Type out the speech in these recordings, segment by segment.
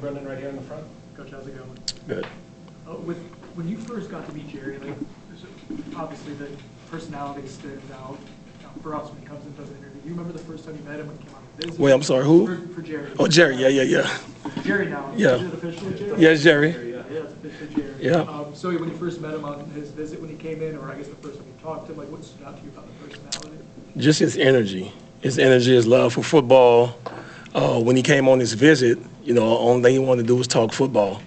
Brendan, right here in the front. Coach, how's it going? Good. When you first got to meet Jerry, like, obviously the personality stands out for us when he comes and does an interview. Do you remember the first time you met him when he came on the visit? Wait, I'm sorry, who? For Jerry. Oh, Jerry, yeah. Jerry now. Yeah. Is it officially Jerry? Yes, Jerry. Yeah, it's officially Jerry. Yeah. So when you first met him on his visit when he came in, or I guess the first time you talked to him, like what stood out to you about the personality? Just his energy, his love for football. When he came on this visit, only thing he wanted to do was talk football.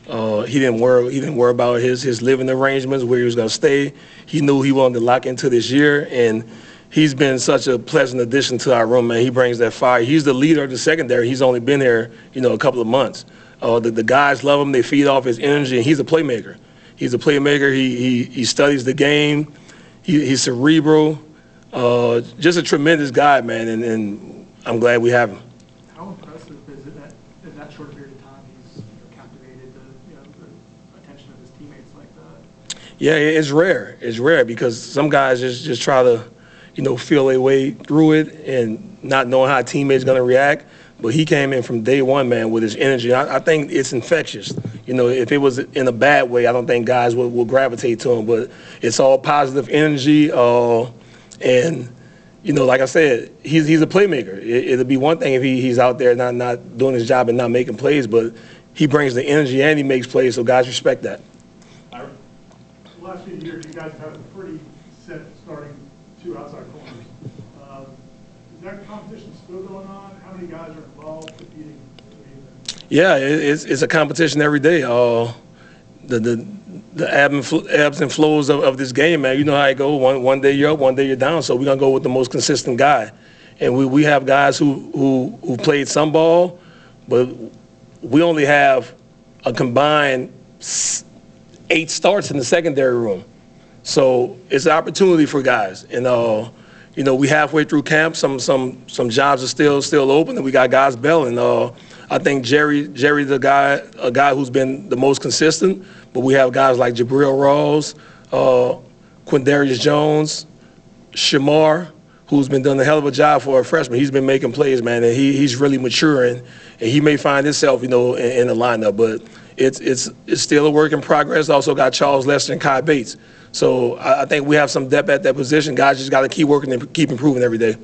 He didn't worry about his living arrangements, where he was going to stay. He knew he wanted to lock into this year, and he's been such a pleasant addition to our room, man. He brings that fire. He's the leader of the secondary. He's only been here, a couple of months. The guys love him. They feed off his energy, and he's a playmaker. He's a playmaker. He studies the game. He's cerebral. Just a tremendous guy, man, and I'm glad we have him. How impressive is it that in that short period of time he's captivated the attention of his teammates like that? Yeah, it's rare. It's rare because some guys just try to, feel their way through it and not knowing how a teammate's going to react. But he came in from day one, man, with his energy. I think it's infectious. If it was in a bad way, I don't think guys will gravitate to him. But it's all positive energy. And, like I said, he's a playmaker. It'll be one thing if he's out there not doing his job and not making plays, but he brings the energy and he makes plays, so guys respect that. The last few years, you guys have had a pretty set starting two outside corners. Is that competition still going on? How many guys are involved competing? Yeah, it's a competition every day. The ebbs and flows of this game, man. You know how it goes. One day you're up, one day you're down. So we're gonna go with the most consistent guy. And we have guys who played some ball, but we only have a combined 8 starts in the secondary room. So it's an opportunity for guys. And we halfway through camp. Some jobs are still open, and we got guys belling. I think Jerry's a guy who's been the most consistent. But we have guys like Jabril Rawls, Quindarius Jones, Shamar, who's been doing a hell of a job for a freshman. He's been making plays, man, and he's really maturing. And he may find himself, in the lineup. But it's still a work in progress. Also got Charles Lester and Kai Bates. So I think we have some depth at that position. Guys just got to keep working and keep improving every day.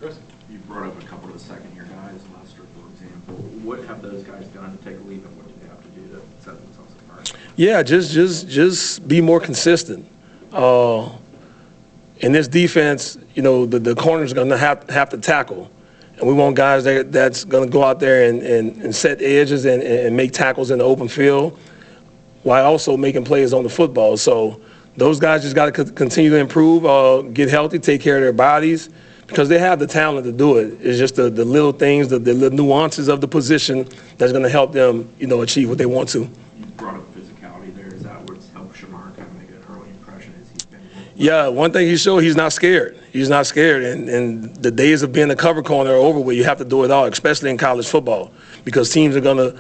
Chris, you brought up a couple of the second-year guys, Lester, for example. What have those guys done to take a leap, and what do they have to do to set themselves apart? Yeah, just be more consistent. In this defense, the corner's going to have to tackle. And we want guys that's going to go out there and set edges and make tackles in the open field while also making plays on the football. So those guys just got to continue to improve, get healthy, take care of their bodies, because they have the talent to do it. It's just the little things, the little nuances of the position that's going to help them, achieve what they want to. You brought up physicality there. Is that what's helped Shamar kind of make an early impression as he's been? Yeah, one thing he showed, he's not scared. He's not scared, and the days of being a cover corner are over with. You have to do it all, especially in college football, because teams are going to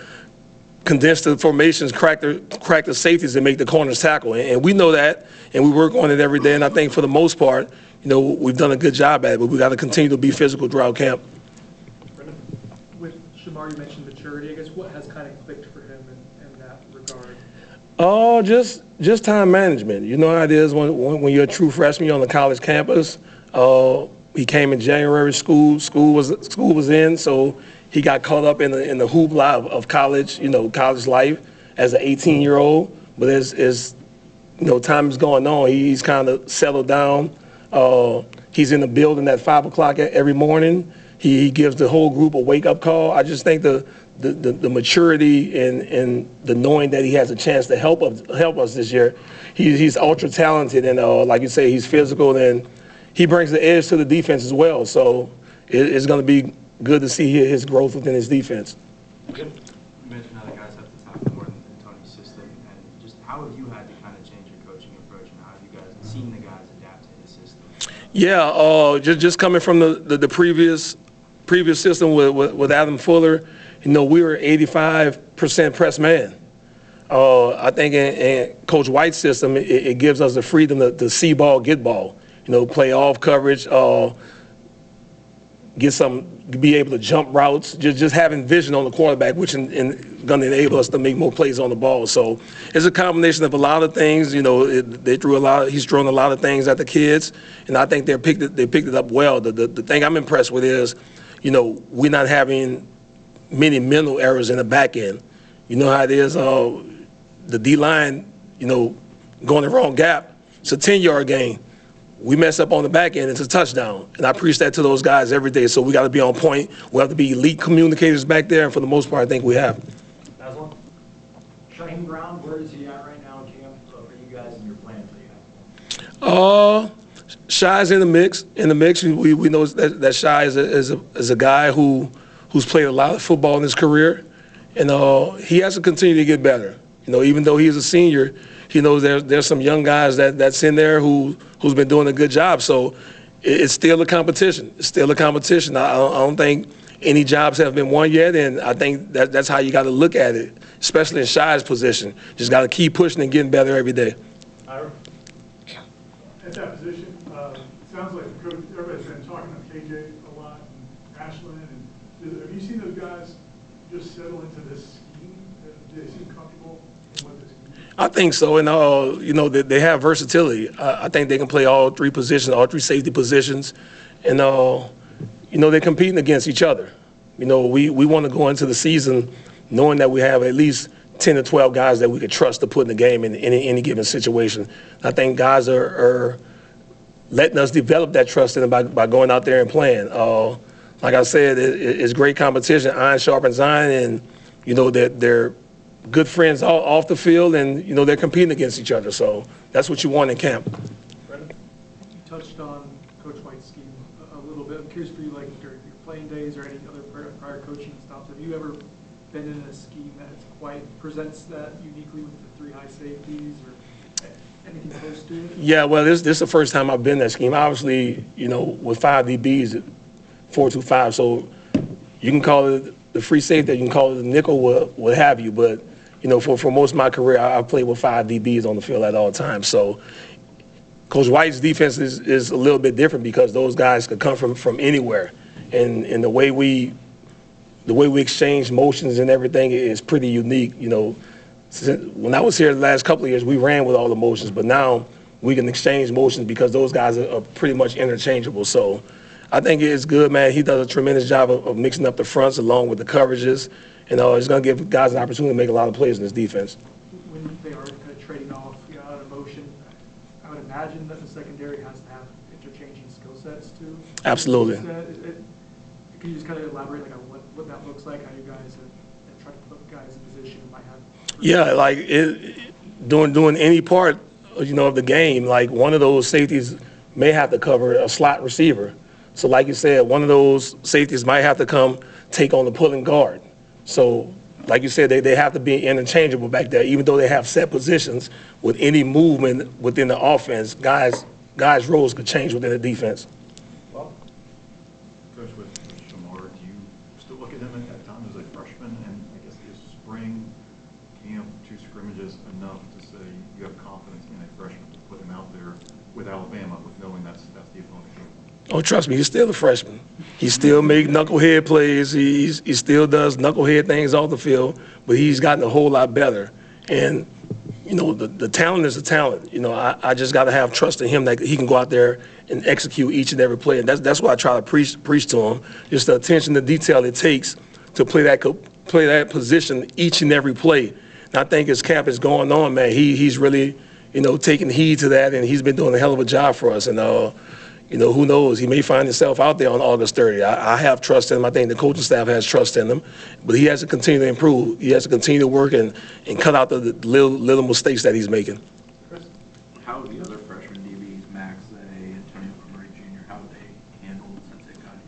condense the formations, crack the safeties, and make the corners tackle. And we know that, and we work on it every day. And I think for the most part, we've done a good job at it, but we got to continue to be physical throughout camp. Brendan, with Shamar, you mentioned maturity. I guess what has kind of clicked for him in that regard? Oh, just time management. You know how it is when you're a true freshman, you're on the college campus. He came in January. School was in, so he got caught up in the hoopla of college, college life as an 18-year-old. But as time is going on, he's kind of settled down. He's in the building at 5 o'clock every morning. He gives the whole group a wake-up call. I just think the maturity and the knowing that he has a chance to help us this year. He's ultra talented, and like you say, he's physical, and he brings the edge to the defense as well. So it's going to be good to see his growth within his defense. You mentioned how the guys have to tackle more in Tony's system, and just how have you had to kind of change your coaching approach, and how have you guys seen the guys adapt to his system? Yeah, just coming from the previous system with Adam Fuller, we were 85% press man. I think in Coach White's system, it gives us the freedom to see ball, get ball, play off coverage, get some be able to jump routes, just having vision on the quarterback, which going to enable us to make more plays on the ball. So it's a combination of a lot of things. You know, he's thrown a lot of things at the kids, and I think they picked it up well. The thing I'm impressed with is, you know, we're not having many mental errors in the back end. You know how it is, the D-line, you know, going the wrong gap, it's a 10-yard gain. We mess up on the back end, it's a touchdown. And I preach that to those guys every day. So we got to be on point. We have to be elite communicators back there, and for the most part, I think we have. Last one. Shane Brown, where is he at right now in camp for you guys and your plans that you have? Shy's in the mix. We know that Shy is a guy who's played a lot of football in his career, and he has to continue to get better. You know, even though he's a senior, he knows there's some young guys that's in there who's been doing a good job. So it's still a competition. It's still a competition. I don't think any jobs have been won yet, and I think that's how you got to look at it, especially in Shy's position. Just got to keep pushing and getting better every day. At that position, it sounds like the coach, everybody's been talking about KJ a lot, and Ashland, and have you seen those guys just settle into this scheme? Do they seem comfortable in what this scheme? I think so, and you know, they have versatility. I think they can play all three positions, all three safety positions, and you know, they're competing against each other. You know, we want to go into the season knowing that we have at least 10 to 12 guys that we could trust to put in the game in any given situation. I think guys are letting us develop that trust in them by going out there and playing. Like I said, it's great competition. Iron sharpens iron, and you know that they're good friends off the field, and you know they're competing against each other. So that's what you want in camp. You touched on Coach White's scheme a little bit. I'm curious for you, like during your playing days or any other prior coaching stops, have you ever been in a scheme that presents that uniquely with the three high safeties or anything close to it? Yeah, well, this is the first time I've been in that scheme. Obviously, you know, with 5 DBs, 4-2-5, so you can call it the free safety, you can call it the nickel, what have you, but you know, for most of my career, I've played with 5 DBs on the field at all times. So Coach White's defense is a little bit different because those guys could come from anywhere, and the way we exchange motions and everything is pretty unique. You know, when I was here the last couple of years, we ran with all the motions, but now we can exchange motions because those guys are pretty much interchangeable. So I think it's good, man. He does a tremendous job of mixing up the fronts along with the coverages, and it's going to give guys an opportunity to make a lot of plays in this defense. When they are kind of trading off out of motion, I would imagine that the secondary has to have interchanging skill sets too. Absolutely. Can you just kind of elaborate like on what that looks like, how you guys have tried to put guys in position who might have? Yeah, like doing any part, you know, of the game, like one of those safeties may have to cover a slot receiver. So like you said, one of those safeties might have to come take on the pulling guard. So like you said, they have to be interchangeable back there, even though they have set positions. With any movement within the offense, guys' roles could change within the defense. Well, Coach, with Shamar, do you still look at him at that time as a freshman? And I guess is spring camp, 2 scrimmages enough to say you have confidence in a freshman to put him out there with Alabama, with knowing that's the opponent? Oh, trust me, he's still a freshman. He still makes knucklehead plays. He still does knucklehead things off the field, but he's gotten a whole lot better. And, you know, the talent is the talent. You know, I just got to have trust in him that he can go out there and execute each and every play. And that's what I try to preach to him, just the attention to detail it takes to play that position each and every play. And I think as camp is going on, man, he's really, you know, taking heed to that, and he's been doing a hell of a job for us. And, you know, who knows? He may find himself out there on August 30. I have trust in him. I think the coaching staff has trust in him. But he has to continue to improve. He has to continue to work and cut out the little mistakes that he's making. Chris, how have the other freshman DBs, Max, Antonio Cromartie Jr., how have they handled since they've gotten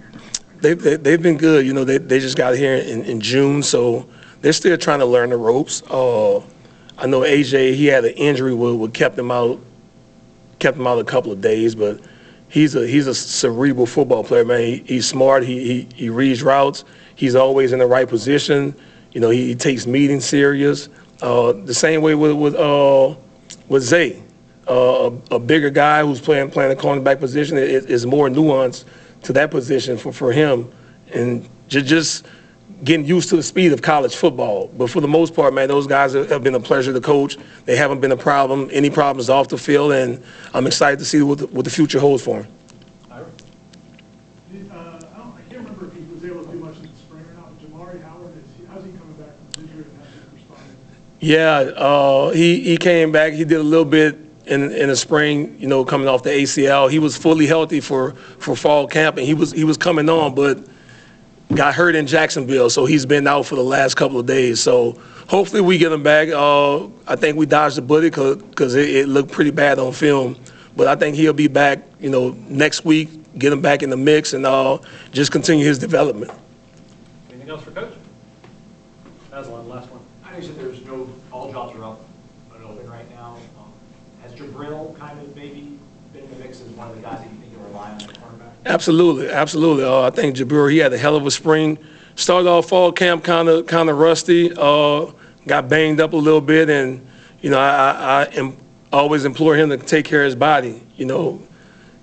here? They've been good. You know, they just got here in June, so they're still trying to learn the ropes. I know AJ, he had an injury what kept him out a couple of days, but he's a cerebral football player, man. He's smart. He reads routes. He's always in the right position. You know, he takes meetings serious. The same way with Zay, a bigger guy who's playing the cornerback position. Is more nuance to that position for him. and just getting used to the speed of college football. But for the most part, man, those guys have been a pleasure to coach. They haven't been a problem, any problems off the field, and I'm excited to see what the future holds for them. I can't remember if he was able to do much in the spring or not, but Jamari Howard, how's he coming back from his injury and how's he responding? Yeah, he came back. He did a little bit in the spring, you know, coming off the ACL. He was fully healthy for fall camp, and he was coming on, but got hurt in Jacksonville, so he's been out for the last couple of days. So hopefully we get him back. I think we dodged the bullet because it looked pretty bad on film. But I think he'll be back, you know, next week, get him back in the mix, and just continue his development. Anything else for Coach? That was the last one. I know you said there's all jobs are up and open right now. Has Jabril kind of maybe been in the mix as one of the guys that you think you'll rely on at cornerback? Absolutely, absolutely. I think Jabir, he had a hell of a spring. Started off fall camp kind of rusty. Got banged up a little bit, and you know I always implore him to take care of his body. You know,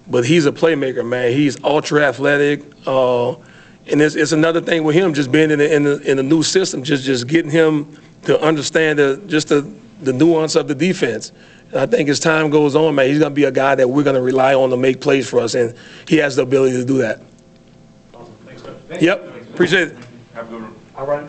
but he's a playmaker, man. He's ultra athletic, and it's another thing with him just being in the new system, just getting him to understand the nuance of the defense. I think as time goes on, man, he's going to be a guy that we're going to rely on to make plays for us, and he has the ability to do that. Awesome. Thanks, Coach. Yep, appreciate it. Have a good one. All right.